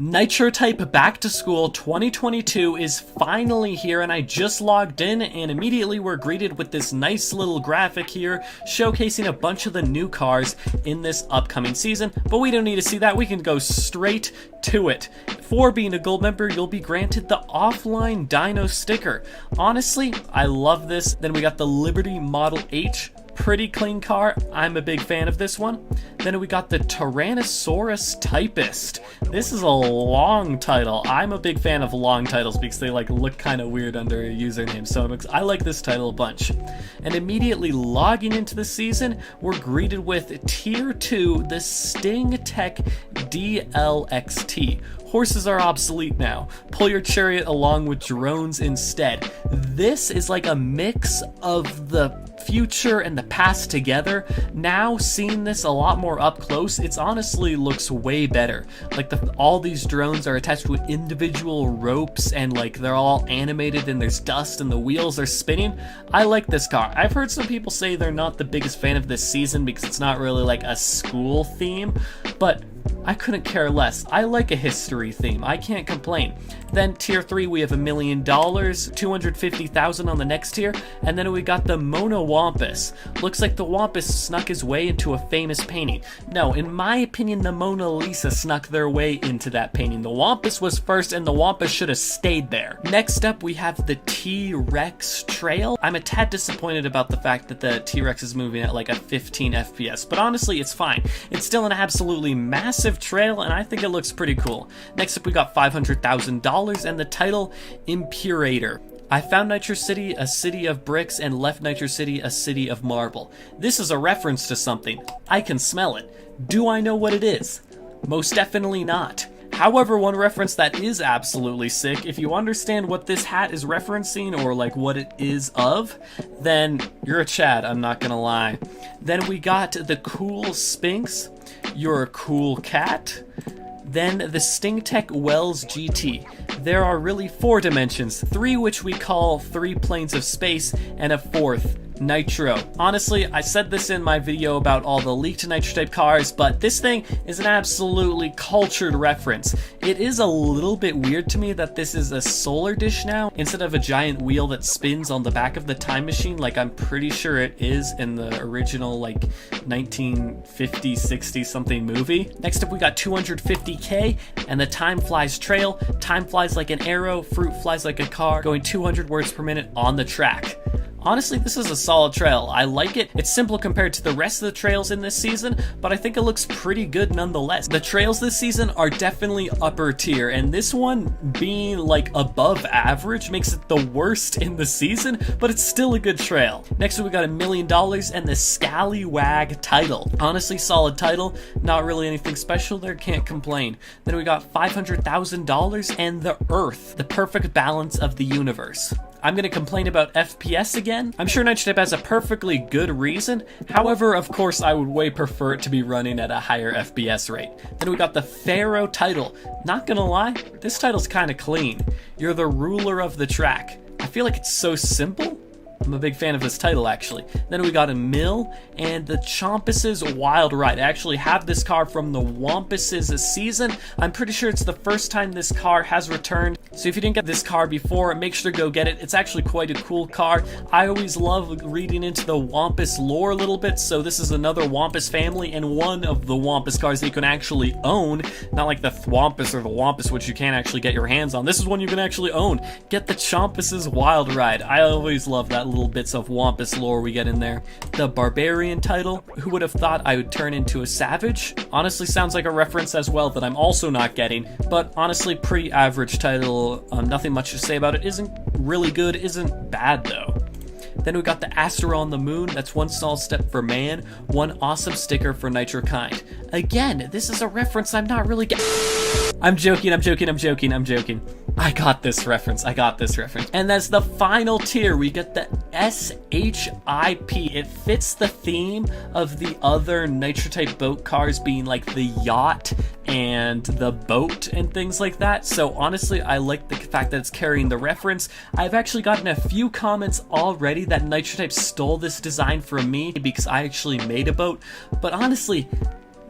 Nitrotype Back to School 2022 is finally here, and I just logged in and immediately we're greeted with this nice little graphic here showcasing a bunch of the new cars in this upcoming season, but we don't need to see that. We can go straight to it. For being a gold member, you'll be granted the offline Dino sticker. Honestly, I love this. Then we got the Liberty Model H. Pretty clean car. I'm a big fan of this one. Then we got the Tyrannosaurus Typist. This is a long title. I'm a big fan of long titles because they look kind of weird under a username, so I like this title a bunch. And immediately logging into the season, we're greeted with Tier 2, the Sting Tech DLXT. Horses are obsolete now. Pull your chariot along with drones instead. This is like a mix of the future and the past together. Now seeing this a lot more up close, it's honestly looks way better. All these drones are attached with individual ropes and they're all animated and there's dust and the wheels are spinning. I like this car. I've heard some people say they're not the biggest fan of this season because it's not really like a school theme, but I couldn't care less. I like a history theme. I can't complain. Then tier 3, we have $1 million, 250,000 on the next tier, and then we got the Mono Wampus. Looks like the Wampus snuck his way into a famous painting. No, in my opinion, the Mona Lisa snuck their way into that painting. The Wampus was first, and the Wampus should have stayed there. Next up, we have the T-Rex Trail. I'm a tad disappointed about the fact that the T-Rex is moving at a 15 FPS, but honestly, it's fine. It's still an absolutely massive trail, and I think it looks pretty cool. Next up, we got $500,000 and the title Impurator. I found Nitro City a city of bricks and left Nitro City a city of marble. This is a reference to something. I can smell it. Do I know what it is? Most definitely not. However, one reference that is absolutely sick, if you understand what this hat is referencing or what it is of, then you're a Chad, I'm not gonna lie. Then we got the cool Sphinx, you're a cool cat. Then the StingTech Wells GT. There are really 4 dimensions, 3 which we call 3 planes of space, and a 4th, Nitro. Honestly, I said this in my video about all the leaked Nitrotype cars, but this thing is an absolutely cultured reference. It is a little bit weird to me that this is a solar dish now, instead of a giant wheel that spins on the back of the time machine like I'm pretty sure it is in the original 1950, 60 something movie. Next up we got 250k and the Time Flies Trail. Time flies like an arrow, fruit flies like a car, going 200 words per minute on the track. Honestly, this is a solid trail. I like it. It's simple compared to the rest of the trails in this season, but I think it looks pretty good nonetheless. The trails this season are definitely upper tier, and this one being above average makes it the worst in the season, but it's still a good trail. Next we got $1 million and the Scallywag title. Honestly, solid title. Not really anything special there, can't complain. Then we got $500,000 and the Earth, the perfect balance of the universe. I'm going to complain about FPS again. I'm sure Nitrotype has a perfectly good reason. However, of course, I would way prefer it to be running at a higher FPS rate. Then we got the Pharaoh title. Not gonna lie, this title's kind of clean. You're the ruler of the track. I feel like it's so simple. I'm a big fan of this title, actually. Then we got a Mill and the Chompus's Wild Ride. I actually have this car from the Wampus's season. I'm pretty sure it's the first time this car has returned. So if you didn't get this car before, make sure to go get it. It's actually quite a cool car. I always love reading into the Wampus lore a little bit, so this is another Wampus family and one of the Wampus cars that you can actually own. Not like the Thwampus or the Wampus, which you can't actually get your hands on. This is one you can actually own. Get the Chompus's Wild Ride. I always love that little bits of Wampus lore we get in there. The Barbarian title. Who would have thought I would turn into a savage? Honestly, sounds like a reference as well that I'm also not getting, but honestly, pretty average title. Nothing much to say about it. Isn't really good, isn't bad though. Then we got the Aster on the Moon. That's one small step for man, one awesome sticker for Nitro Kind. Again, this is a reference I'm not really I'm joking. I got this reference. And that's the final tier. We get the SHIP. It fits the theme of the other Nitrotype boat cars being the yacht and the boat and things like that. So honestly, I like the fact that it's carrying the reference. I've actually gotten a few comments already that Nitrotype stole this design from me because I actually made a boat. But honestly,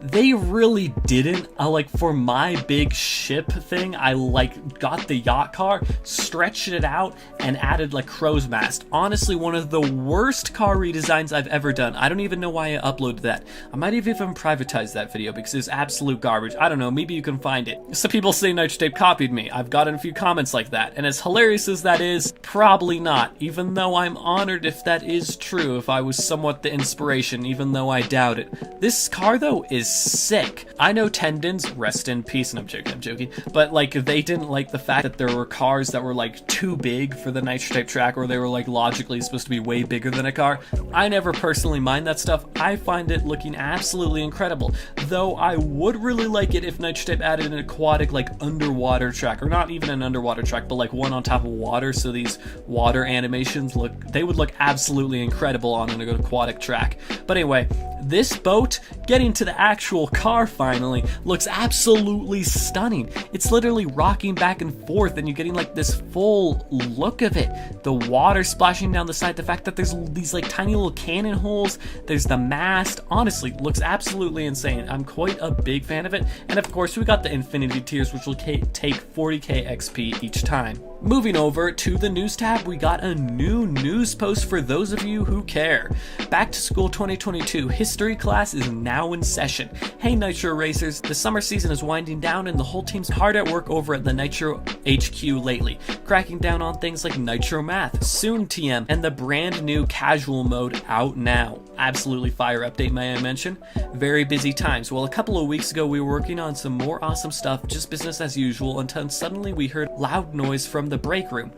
they really didn't. Like for my big ship thing, I like got the yacht car, stretched it out, and added like crow's mast. Honestly, one of the worst car redesigns I've ever done. I don't even know why I uploaded that. I might have even privatized that video because it's absolute garbage. I don't know, maybe you can find it. Some people say nitrotype copied me. I've gotten a few comments like that, and as hilarious as that is, probably not, even though I'm honored if that is true, if I was somewhat the inspiration, even though I doubt it. This car though is sick. I know Tendons, rest in peace, and I'm joking, but like they didn't like the fact that there were cars that were like too big for the nitrotype track, or they were like logically supposed to be way bigger than a car. I never personally mind that stuff. I find it looking absolutely incredible, though I would really like it if nitrotype added an aquatic like underwater track, or not even an underwater track, but like one on top of water, so these water animations they would look absolutely incredible on an aquatic track. But anyway, this boat, getting to the actual car finally, looks absolutely stunning. It's literally rocking back and forth and you're getting like this full look of it. The water splashing down the side, the fact that there's these like tiny little cannon holes, there's the mast, honestly, looks absolutely insane. I'm quite a big fan of it. And of course, we got the infinity tiers, which will take 40k XP each time. Moving over to the news tab, we got a new news post for those of you who care. Back to School 2022 history class is now in session. Hey Nitro Racers, the summer season is winding down and the whole team's hard at work over at the Nitro HQ lately, cracking down on things like Nitro Math, soon TM, and the brand new casual mode out now. Absolutely fire update, may I mention. Very busy times. Well, a couple of weeks ago we were working on some more awesome stuff, just business as usual, until suddenly we heard loud noise from the break room.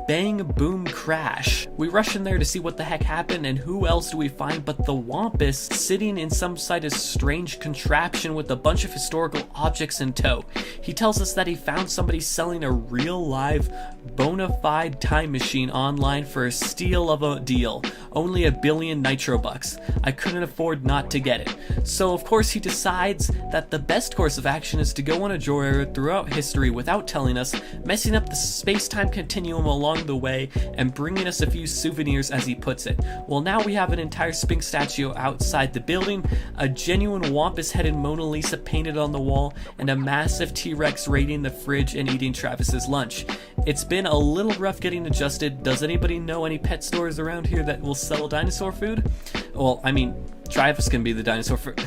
Bang, boom, crash. We rush in there to see what the heck happened, and who else do we find but the Wampus sitting in some sort of strange contraption with a bunch of historical objects in tow. He tells us that he found somebody selling a real live bona fide time machine online for a steal of a deal. Only $1 billion nitro bucks. I couldn't afford not to get it. So of course he decides that the best course of action is to go on a joyride throughout history without telling us, messing up the space-time continuum along the way and bringing us a few souvenirs, as he puts it. Well, now we have an entire Sphinx statue outside the building, a genuine Wampus-headed Mona Lisa painted on the wall, and a massive T-Rex raiding the fridge and eating Travis's lunch. It's been a little rough getting adjusted. Does anybody know any pet stores around here that will sell dinosaur food? Well, I mean, Travis can be the dinosaur food.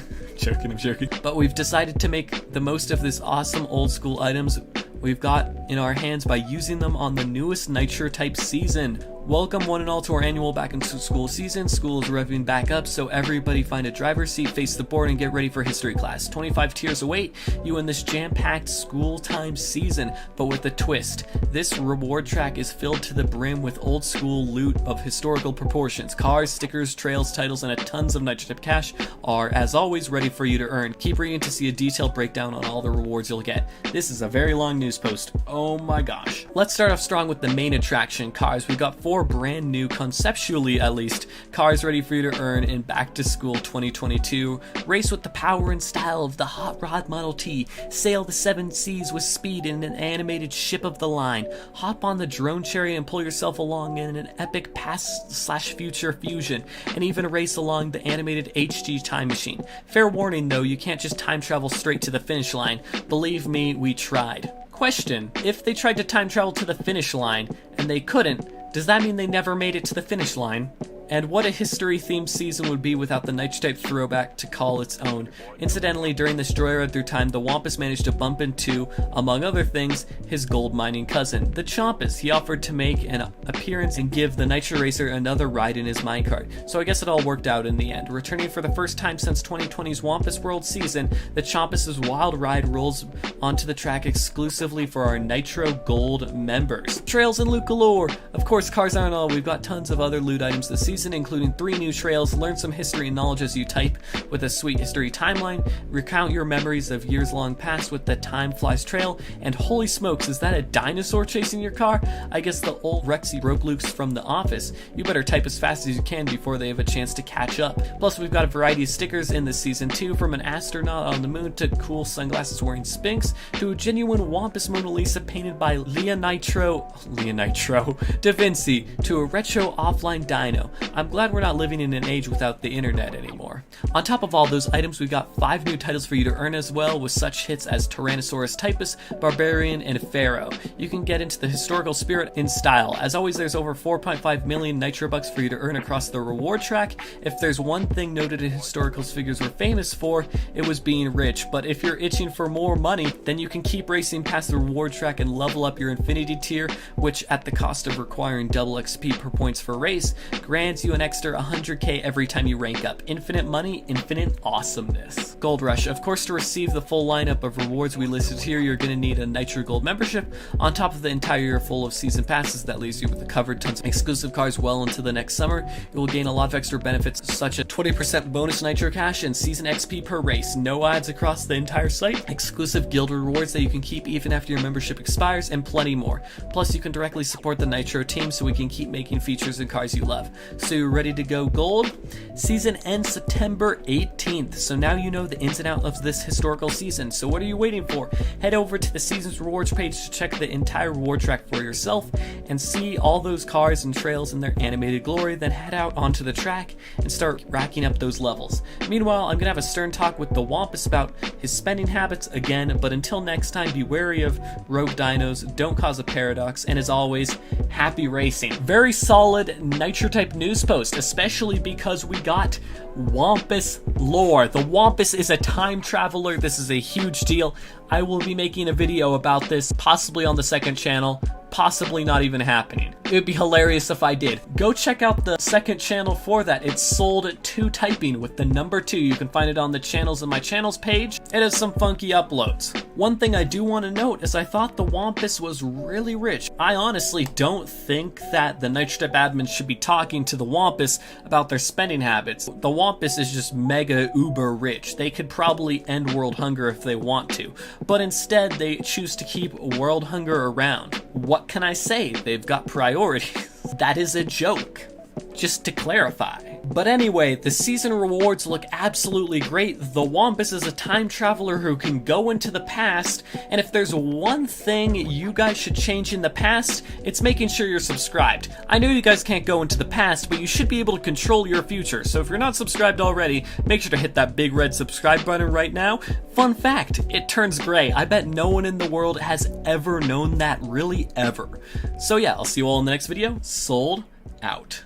I'm joking. But we've decided to make the most of this awesome old school items we've got in our hands by using them on the newest nitrotype season. Welcome one and all to our annual back into school season. School is revving back up, so everybody find a driver's seat, face the board, and get ready for history class. 25 tiers await you in this jam-packed school time season, but with a twist. This reward track is filled to the brim with old school loot of historical proportions. Cars, stickers, trails, titles, and a tons of nitrotype cash are, as always, ready for you to earn. Keep reading to see a detailed breakdown on all the rewards you'll get. This is a very long news post. Oh my gosh. Let's start off strong with the main attraction, cars. We've got 4 brand new, conceptually at least, cars ready for you to earn in Back to School 2022. Race with the power and style of the Hot Rod Model T. Sail the 7 seas with speed in an animated ship of the line. Hop on the drone chariot and pull yourself along in an epic past/future fusion. And even race along the animated HG time machine. Fair warning though, you can't just time travel straight to the finish line. Believe me, we tried. Question: if they tried to time travel to the finish line and they couldn't, does that mean they never made it to the finish line? And what a history-themed season would be without the nitrotype throwback to call its own. Incidentally, during this joyride through time, the Wampus managed to bump into, among other things, his gold mining cousin, the Chompus. He offered to make an appearance and give the Nitro Racer another ride in his minecart. So I guess it all worked out in the end. Returning for the first time since 2020's Wampus World season, the Chompus' wild ride rolls onto the track exclusively for our Nitro Gold members. Trails and loot galore! Of course, cars aren't all. We've got tons of other loot items this season, including 3 new trails. Learn some history and knowledge as you type with a sweet history timeline, recount your memories of years long past with the Time Flies trail, and holy smokes, is that a dinosaur chasing your car? I guess the old Rexy broke loose from The Office. You better type as fast as you can before they have a chance to catch up. Plus, we've got a variety of stickers in this season too, from an astronaut on the moon to cool sunglasses wearing Sphinx to a genuine Wampus Mona Lisa painted by Leonitro da Vinci to a retro offline dino. I'm glad we're not living in an age without the internet anymore. On top of all those items, we've got 5 new titles for you to earn as well, with such hits as Tyrannosaurus Typus, Barbarian, and Pharaoh. You can get into the historical spirit in style. As always, there's over 4.5 million Nitro bucks for you to earn across the reward track. If there's one thing noted in historicals figures were famous for, it was being rich. But if you're itching for more money, then you can keep racing past the reward track and level up your Infinity tier, which at the cost of requiring double XP per points for race, grants you an extra 100k every time you rank up. Infinite money, infinite awesomeness. Gold Rush. Of course, to receive the full lineup of rewards we listed here, you're going to need a Nitro Gold membership, on top of the entire year full of season passes that leaves you with the covered tons of exclusive cars well into the next summer. You will gain a lot of extra benefits, such as 20% bonus Nitro cash and season XP per race, no ads across the entire site, exclusive guild rewards that you can keep even after your membership expires, and plenty more. Plus, you can directly support the Nitro team so we can keep making features and cars you love. So you're ready to go gold? Season ends September 18th, so now you know the ins and outs of this historical season. So what are you waiting for? Head over to the season's rewards page to check the entire reward track for yourself and see all those cars and trails in their animated glory, then head out onto the track and start racking up those levels. Meanwhile, I'm gonna have a stern talk with the Wampus about his spending habits again, but until next time, be wary of rogue dinos, don't cause a paradox, and as always, happy racing. Very solid nitrotype news post, especially because we got Wampus lore. The Wampus is a time traveler. This is a huge deal. I will be making a video about this, possibly on the second channel, possibly not even happening. It would be hilarious if I did. Go check out the second channel for that. It's SoldToTyping with the number 2. You can find it on the channels in my channels page. It has some funky uploads. One thing I do want to note is I thought the Wampus was really rich. I honestly don't think that the Nitrotype admins should be talking to the Wampus about their spending habits. The Wampus is just mega uber rich. They could probably end world hunger if they want to, but instead they choose to keep world hunger around. What can I say? They've got priorities. That is a joke, just to clarify. But anyway, the season rewards look absolutely great. The Wampus is a time traveler who can go into the past, and if there's one thing you guys should change in the past, it's making sure you're subscribed. I know you guys can't go into the past, but you should be able to control your future. So if you're not subscribed already, make sure to hit that big red subscribe button right now. Fun fact, it turns gray. I bet no one in the world has ever known that, really ever. So yeah, I'll see you all in the next video. Sold out.